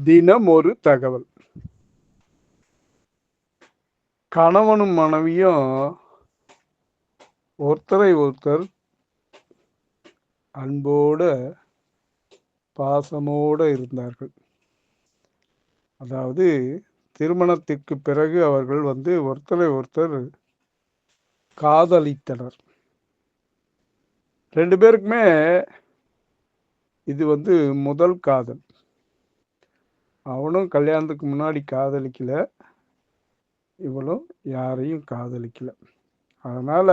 தினம் ஒரு தகவல். கணவனும் மனைவியும் ஒருத்தரை ஒருத்தர் அன்போட, பாசமோட இருந்தார்கள். அதாவது திருமணத்திற்கு பிறகு அவர்கள் ஒருத்தரை ஒருத்தர் காதலித்தனர். 2 பேருக்குமே இது முதல் காதல். அவனும் கல்யாணத்துக்கு முன்னாடி காதலிக்கல. இவளும் யாரையும் காதலிக்கல. அதனால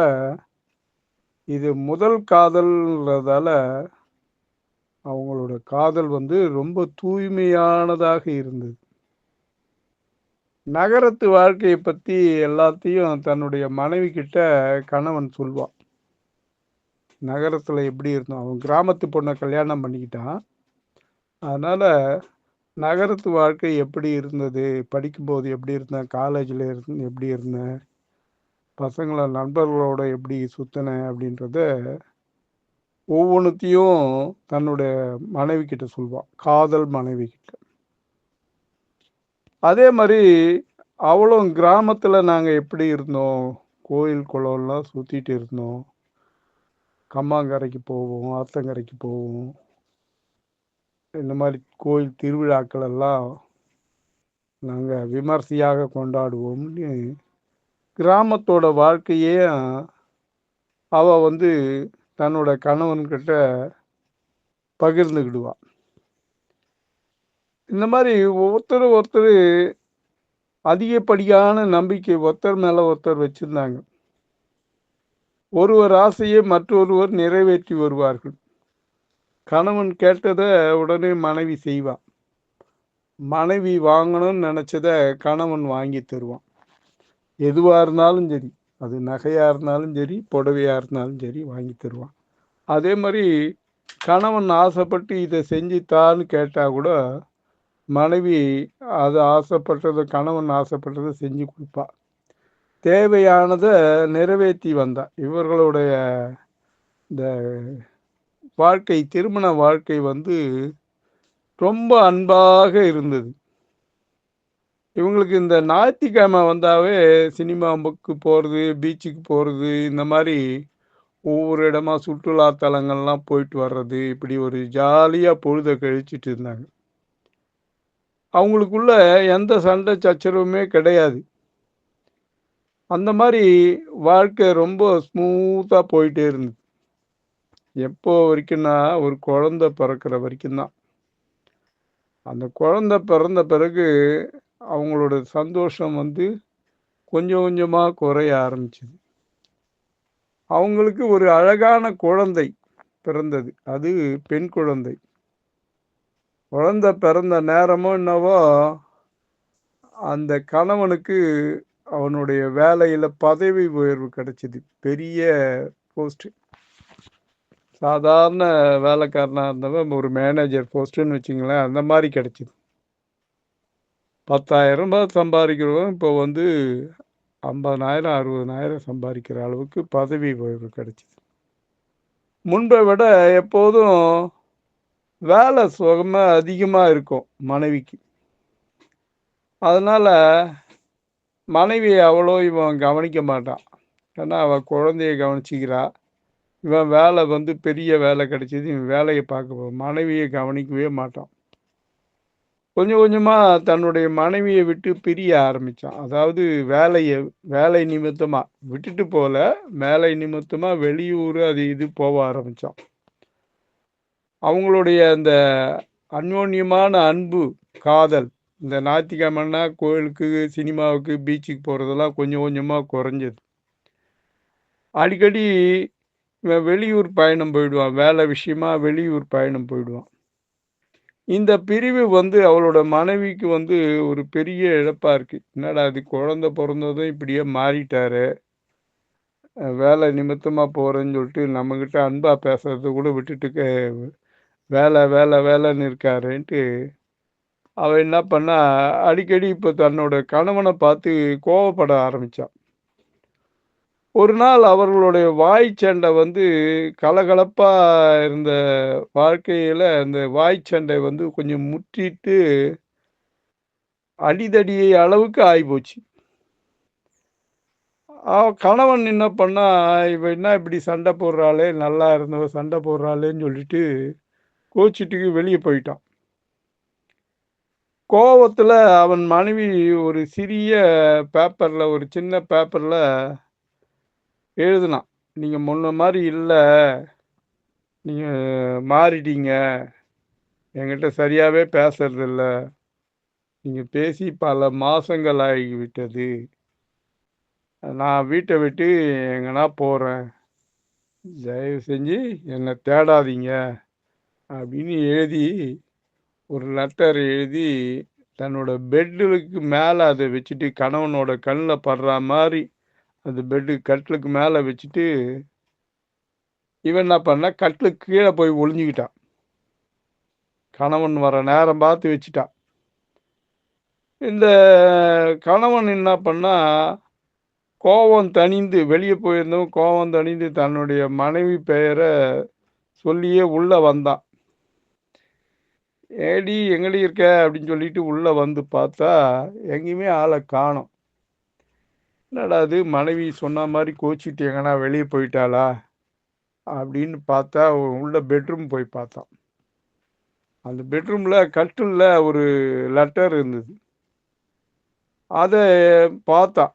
இது முதல் காதல்ன்றதால அவங்களோட காதல் ரொம்ப தூய்மையானதாக இருந்தது. நகரத்து வாழ்க்கையை பத்தி எல்லாத்தையும் தன்னுடைய மனைவி கிட்ட கணவன் சொல்வான். நகரத்துல எப்படி இருந்தோம், அவன் கிராமத்து பொண்ணை கல்யாணம் பண்ணிக்கிட்டான். அதனால நகரத்து வாழ்க்கை எப்படி இருந்தது, படிக்கும்போது எப்படி இருந்தேன், காலேஜில் எப்படி இருந்தேன், நண்பர்களோட எப்படி சுத்தினேன் அப்படின்றத ஒவ்வொன்றுத்தையும் தன்னுடைய மனைவி கிட்ட சொல்வான், காதல் மனைவி கிட்ட. அதே மாதிரி அவளும் கிராமத்துல நாங்க எப்படி இருந்தோம், கோயில் குளம்லாம் சுத்திட்டு இருந்தோம், கம்மாங்கரைக்கு போவோம், ஆத்தங்கரைக்கு போவோம், இந்த மாதிரி கோயில் திருவிழாக்கள் எல்லாம் நாங்க விமர்சையாக கொண்டாடுவோம்னு கிராமத்தோட வாழ்க்கையே அவ தன்னோட கணவன்கிட்ட பகிர்ந்துக்கிடுவான். இந்த மாதிரி ஒருத்தர் அதிகப்படியான நம்பிக்கை ஒருத்தர் மேல ஒருத்தர் வச்சிருந்தாங்க. ஒருவர் ஆசையை மற்றொருவர் நிறைவேற்றி வருவார்கள். கணவன் கேட்டதை உடனே மனைவி செய்வான். மனைவி வாங்கணும்னு நினைச்சத கணவன் வாங்கி தருவான். எதுவா இருந்தாலும் சரி, அது நகையா இருந்தாலும் சரி, புடவையா இருந்தாலும் சரி வாங்கி தருவான். அதே மாதிரி கணவன் ஆசைப்பட்டு இதை செஞ்சுத்தான்னு கேட்டா கூட மனைவி அது கணவன் ஆசைப்பட்டதை செஞ்சு கொடுப்பா. தேவையானதை நிறைவேற்றி வந்தா. இவர்களுடைய இந்த வாழ்க்கை, திருமண வாழ்க்கை ரொம்ப அன்பாக இருந்தது. இவங்களுக்கு இந்த ஞாயிற்றுக்கிழமை வந்தாவே சினிமாவுக்கு போகிறது, பீச்சுக்கு போகிறது, இந்த மாதிரி ஒவ்வொரு இடமா சுற்றுலா தலங்கள்லாம் போயிட்டு வர்றது, இப்படி ஒரு ஜாலியாக பொழுதை கழிச்சிட்டு இருந்தாங்க. அவங்களுக்குள்ள எந்த சண்டை சச்சரவுமே கிடையாது. அந்த மாதிரி வாழ்க்கை ரொம்ப ஸ்மூத்தாக போயிட்டே இருந்தது. எப்போ வரைக்கும்னா ஒரு குழந்தை பிறக்கிற வரைக்கும் தான். அந்த குழந்தை பிறந்த பிறகு அவங்களோட சந்தோஷம் கொஞ்சம் கொஞ்சமாக குறைய ஆரம்பிச்சுது. அவங்களுக்கு ஒரு அழகான குழந்தை பிறந்தது. அது பெண் குழந்தை. குழந்தை பிறந்த நேரமோ என்னவோ அந்த கணவனுக்கு அவனுடைய வேலையில் பதவி உயர்வு கிடைச்சிது. பெரிய போஸ்ட். சாதாரண வேலைக்காரனாக இருந்தவன் ஒரு மேனேஜர் போஸ்ட்டுன்னு வச்சுங்களேன், அந்த மாதிரி கிடைச்சிது. 10,000 ரூபாய் சம்பாதிக்கிறவன் இப்போ 50,000 60,000 சம்பாதிக்கிற அளவுக்கு பதவி உயர்வு கிடைச்சிது. முன்பை விட எப்போதும் வேலை சுகமாக அதிகமாக இருக்கும் மனைவிக்கு. அதனால் மனைவியை அவ்வளோ இவன் கவனிக்க மாட்டான். ஏன்னா அவள் குழந்தைய கவனிச்சிக்கிறா. இவன் வேலை பெரிய வேலை கிடைச்சிது, இவன் வேலையை பார்க்க மனைவியை கவனிக்கவே மாட்டான். கொஞ்சம் கொஞ்சமாக தன்னுடைய மனைவியை விட்டு பிரிய ஆரம்பித்தான். அதாவது வேலை நிமித்தமாக விட்டுட்டு போல, வேலை நிமித்தமாக வெளியூர் அது இது போக ஆரம்பித்தான். அவங்களுடைய அந்த அந்யோன்யமான அன்பு, காதல், இந்த ஞாயிற்றுக்கிழமைன்னா கோயிலுக்கு, சினிமாவுக்கு, பீச்சுக்கு போகிறதெல்லாம் கொஞ்சம் கொஞ்சமாக குறைஞ்சது. அடிக்கடி வெளியூர் பயணம் போயிடுவான். வேலை விஷயமா வெளியூர் பயணம் போயிடுவான். இந்த பிரிவு அவளோட மனைவிக்கு ஒரு பெரிய இழப்பாக இருக்குது. என்னடா அது, குழந்தை பிறந்ததும் இப்படியே மாறிட்டாரு, வேலை நிமித்தமாக போகிறேன்னு சொல்லிட்டு நம்மக்கிட்ட அன்பாக பேசுறது கூட விட்டுட்டு வேலை வேலை வேலைன்னு இருக்காருன்ட்டு அவள் என்ன பண்ணா, அடிக்கடி இப்போ தன்னோட கணவனை பார்த்து கோவப்பட ஆரம்பித்தான். ஒரு நாள் அவர்களுடைய வாய் சண்டை கலகலப்பாக இருந்த வாழ்க்கையில் அந்த வாய் சண்டை கொஞ்சம் முற்றிட்டு அடிதடி அளவுக்கு ஆயிப்போச்சு. கணவன் என்ன பண்ணா, இவ என்ன இப்படி சண்டை போடுறாளே, நல்லா இருந்தவ சண்டை போடுறாளேன்னு சொல்லிட்டு கோச்சிட்டு வெளிய போயிட்டான். கோவத்துல அவன் மனைவி ஒரு சிறிய பேப்பர்ல, ஒரு சின்ன பேப்பர்ல எழுதுனான். "நீங்க முன்ன மாரி இல்ல. நீங்க மாறிட்டீங்க. என்கிட்ட சரியாவே பேசுறதில்ல. நீங்க பேசி பல மாசங்கள் ஆகிவிட்டது. நான் வீட்ட விட்டு எங்கனா போறேன். தயவு செஞ்சு என்ன தேடாதீங்க." அப்படின்னு எழுதி ஒரு லெட்டர் எழுதி தன்னோட பெட்டுக்கு மேல அத வச்சுட்டு, கணவனோட கண்ல படுறா மாரி அந்த கட்டிலுக்கு மேல வச்சுட்டு, இவன் என்ன பண்ணா, கட்டிலுக்கு கீழ போய் ஒளிஞ்சுக்கிட்டான். கணவன் வர நேரம் பார்த்து வச்சுட்டான். இந்த கணவன் என்ன பண்ணா, கோவம் தணிந்து வெளிய போயிருந்தவன் கோவம் தணிந்து தன்னுடைய மனைவி பெயர சொல்லியே உள்ள வந்தான். "ஏடி எங்கடி இருக்க?" அப்படின்னு சொல்லிட்டு உள்ள வந்து பார்த்தா, எங்கேயுமே ஆள காணோம். என்னடா இது மனைவி சொன்ன மாரி கோச்சிட்டு எங்கனா வெளிய போயிட்டாளா? அப்படின்னு பார்த்தா, உள்ள பெட்ரூம் போய் பார்த்தான். அந்த பெட்ரூம்ல கட்டில்ல ஒரு லெட்டர் இருந்தது. அத பார்த்தான்.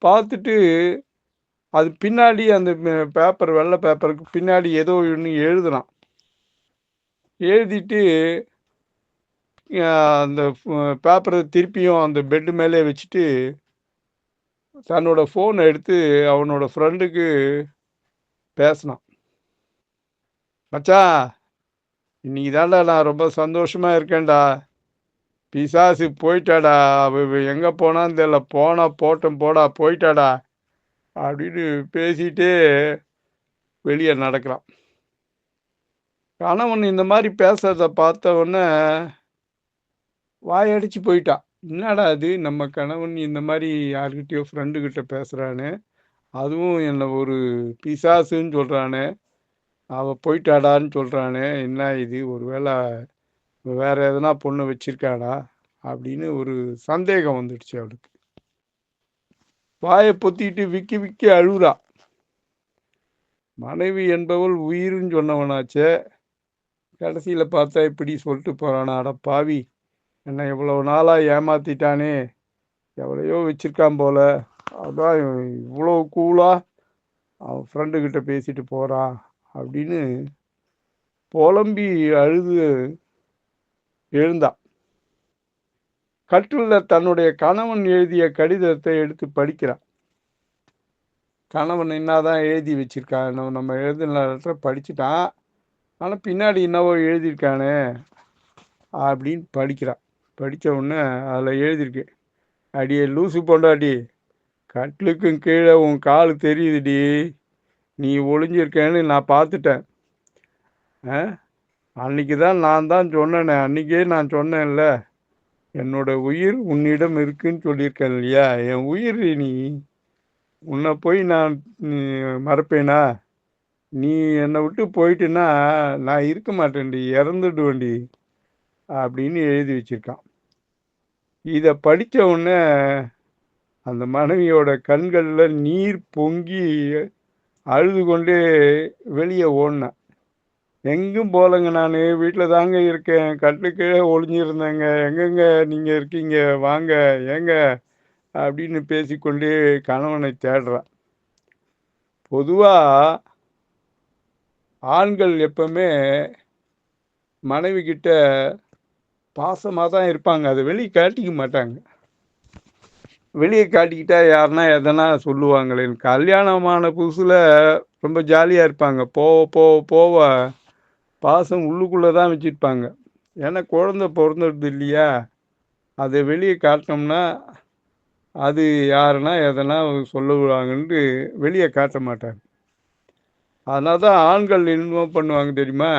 பார்த்துட்டு அது பின்னாடி அந்த வெள்ள பேப்பருக்கு பின்னாடி ஏதோ ஒண்ணு எழுதுனான். எழுதிட்டு அ அந்த பேப்பர திருப்பியும் அந்த பெட் மேலயே வச்சுட்டு, தன்னோட ஃபோன எடுத்து அவனோட ஃப்ரெண்டுக்கு பேசுனான். "மச்சான், இன்னைக்கு தான்டா நான் ரொம்ப சந்தோஷமா இருக்கேன்டா. பிசாசு போயிட்டாடா. அவ அவ எங்க போனான்னு தெரியல. போனா போட்டும் போடா, போயிட்டாடா." அப்படின்னு பேசிட்டே வெளிய நடக்கிறான். கணவன் இந்த மாரி பேசுறத பார்த்த உடனே வாயடிச்சு போயிட்டான். என்னடா இது நம்ம கணவன் இந்த மாரி யார்கிட்டயோ ஃப்ரெண்டு கிட்ட பேசுறானே, அதுவும் என்ன ஒரு பிசாசுன்னு சொல்றானே, அவ போயிட்டாடான்னு சொல்றானே, என்ன இது ஒருவேள வேற எதனா பொண்ணு வச்சிருக்காளா? அப்படின்னு ஒரு சந்தேகம் வந்துடுச்சு அவளுக்கு. வாய பொத்திட்டு விக்கி விக்கி அழுவுறா. மனைவி என்பவள் உயிருன்னு சொன்னவனாச்சே, கடைசியில பார்த்தா இப்படி சொல்லிட்டு போறானே, அட பாவி! என்ன இவ்வளவு நாளா ஏமாத்திட்டானே! எவளையோ வச்சிருக்கான் போல. அதான் இவ்வளோ கூலா அவன் ஃப்ரெண்டு கிட்ட பேசிட்டு போறான் அப்படின்னு புலம்பி அழுது எழுந்தா. கட்டில்ல தன்னுடைய கணவன் எழுதிய கடிதத்தை எடுத்து படிக்கிறா. கணவன் என்னதான் எழுதி வச்சிருக்கான், நம்ம எழுதின லெட்டரை படிச்சுட்டான். ஆனா பின்னாடி என்னவோ எழுதியிருக்கானே அப்படின்னு படிக்கிறா. படிச்ச உடனே அதில் எழுதியிருக்கு, "அடியே லூசு பொண்டாட்டி, கட்டிலுக்கும் கீழே உன் கால் தெரியுதுடி. நீ ஒளிஞ்சிருக்கேன்னு நான் பார்த்துட்டேன். ஆ அன்னைக்கு தான் நான் தான் சொன்னேனே, அன்னைக்கே நான் சொன்னேன்ல, என்னோட உயிர் உன்னிடம் இருக்குன்னு சொல்லியிருக்கேன் இல்லையா? என் உயிர் நீ. உன்னை போய் நான் நீ மறப்பேனா? நீ என்னை விட்டு போயிட்டேன்னா நான் இருக்க மாட்டேன்டி, இறந்துடுவேன்டி." அப்படின்னு எழுதி வச்சிருக்கான். இதை படித்த உடனே அந்த மனைவியோட கண்கள்ல நீர் பொங்கி அழுது கொண்டே வெளியே ஓடினேன். எங்கும் போகலங்க, நான் வீட்டில் தாங்க இருக்கேன். கட்டிலுக்கு கீழே ஒளிஞ்சிருந்தேங்க. எங்கெங்க நீங்கள் இருக்கீங்க, வாங்க ஏங்க அப்படின்னு பேசிக்கொண்டே கணவனை தேடுறான். பொதுவாக ஆண்கள் எப்பவுமே மனைவி கிட்ட பாசமாக தான் இருப்பாங்க. அதை வெளியே காட்டிக்க மாட்டாங்க. வெளியே காட்டிக்கிட்டா யாருன்னா எதனா சொல்லுவாங்களே. கல்யாணமான புதுசில் ரொம்ப ஜாலியாக இருப்பாங்க. போக போக போக பாசம் உள்ளுக்குள்ளே தான் வச்சுருப்பாங்க. ஏன்னா குழந்தை பிறந்துடுது இல்லையா? அதை வெளியே காட்டினோம்னா அது யாருன்னா எதனா சொல்லுவாங்கன்ட்டு வெளியே காட்ட மாட்டாங்க. அதனால தான் ஆண்கள் என்ன பண்ணுவாங்க தெரியுமா?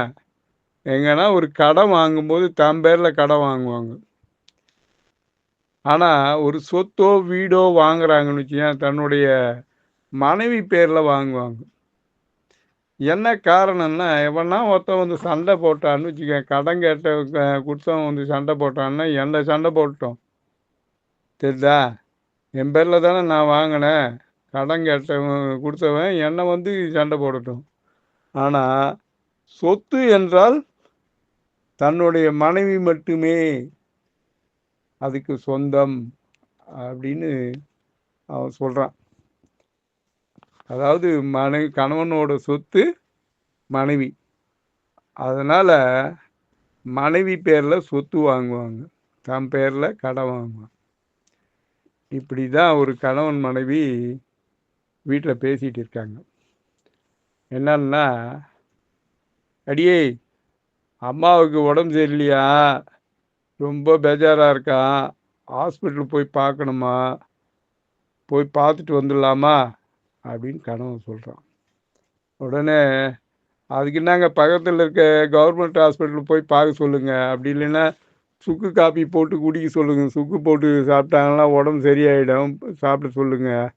எங்கன்னா ஒரு கடன் வாங்கும்போது தன் பேரில் கடன் வாங்குவாங்க. ஆனால் ஒரு சொத்தோ வீடோ வாங்குறாங்கன்னு வச்சுக்கோங்க, தன்னுடைய மனைவி பேரில் வாங்குவாங்க. என்ன காரணம்னா, எவனா ஒருத்தன் வந்து சண்டை போட்டான்னு வச்சுக்க, கடன் கேட்ட குடுத்தவன் வந்து சண்டை போட்டான்னா, என்ன சண்டை போடட்டும். தெரியுதா? என் பேர்ல தானே நான் வாங்கினேன். கடன் கேட்டவன் குடுத்தவன் என்ன வந்து சண்டை போடட்டும். ஆனா, சொத்து என்றால் தன்னுடைய மனைவி மட்டுமே அதுக்கு சொந்தம் அப்படின்னு அவன் சொல்றான். அதாவது கணவனோட சொத்து மனைவி. அதனால மனைவி பேர்ல சொத்து வாங்குவாங்க. தன் பேர்ல கடன் வாங்குவாங்க. இப்படிதான் ஒரு கணவன் மனைவி வீட்ல பேசிட்டு இருக்காங்க. என்னன்னா, "அடியே அம்மாவுக்கு உடம்பு சரியில்லையா? ரொம்ப பேஜாரா இருக்கான். ஹாஸ்பிட்டல் போய் பார்க்கணுமா? போய் பார்த்துட்டு வந்துடலாமா?" அப்படின்னு கணவன் சொல்றான். உடனே, "அதுக்கு என்னங்க பக்கத்துல இருக்க கவர்மெண்ட் ஹாஸ்பிட்டல் போய் பார்க்க சொல்லுங்க. அப்படி இல்லைன்னா சுக்கு காப்பி போட்டு குடிக்க சொல்லுங்க. சுக்கு போட்டு சாப்பிட்டாங்கன்னா உடம்பு சரியாயிடும். சாப்பிட சொல்லுங்க.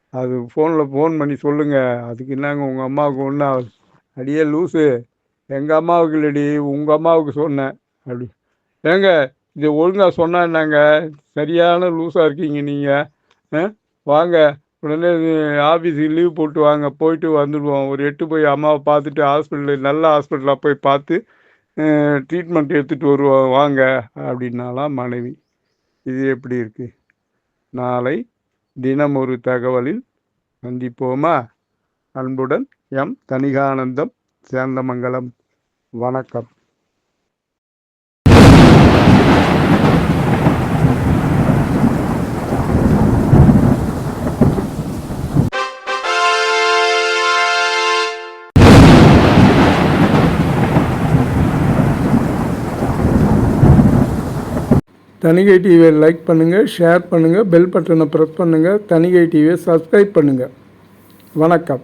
அது ஃபோன் பண்ணி சொல்லுங்க. அதுக்கு என்னங்க உங்க அம்மாவுக்கு ஒன்றும் ஆகுது." "அடியே லூசு, எங்க அம்மாவுக்கு இல்லடி, உங்க அம்மாவுக்கு சொன்னேன்." அப்படி. "ஏங்க இது ஒழுங்கா சொன்னா என்னங்க? சரியான லூசா இருக்கீங்க நீங்க. ஆ? வாங்க உடனே ஆஃபீஸுக்கு லீவ் போட்டு வாங்க, போயிட்டு வந்துடுவோம். ஒரு எட்டு போய் அம்மாவை பார்த்துட்டு ஹாஸ்பிட்டலு நல்ல ஹாஸ்பிட்டலாக போய் பார்த்து ட்ரீட்மெண்ட் எடுத்துகிட்டு வருவோம் வாங்க." அப்படின்னாலாம் மனைவி. இது எப்படி இருக்கு? நாளை தினம் ஒரு தகவலில் சந்திப்போமா? அன்புடன் எம் தணிகானந்தம், சேந்தமங்கலம். வணக்கம். தணிகை டிவியை லைக் பண்ணுங்கள், ஷேர் பண்ணுங்கள், பெல் பட்டனை ப்ரெஸ் பண்ணுங்கள். தணிகை டிவியை சப்ஸ்கிரைப் பண்ணுங்கள். வணக்கம்.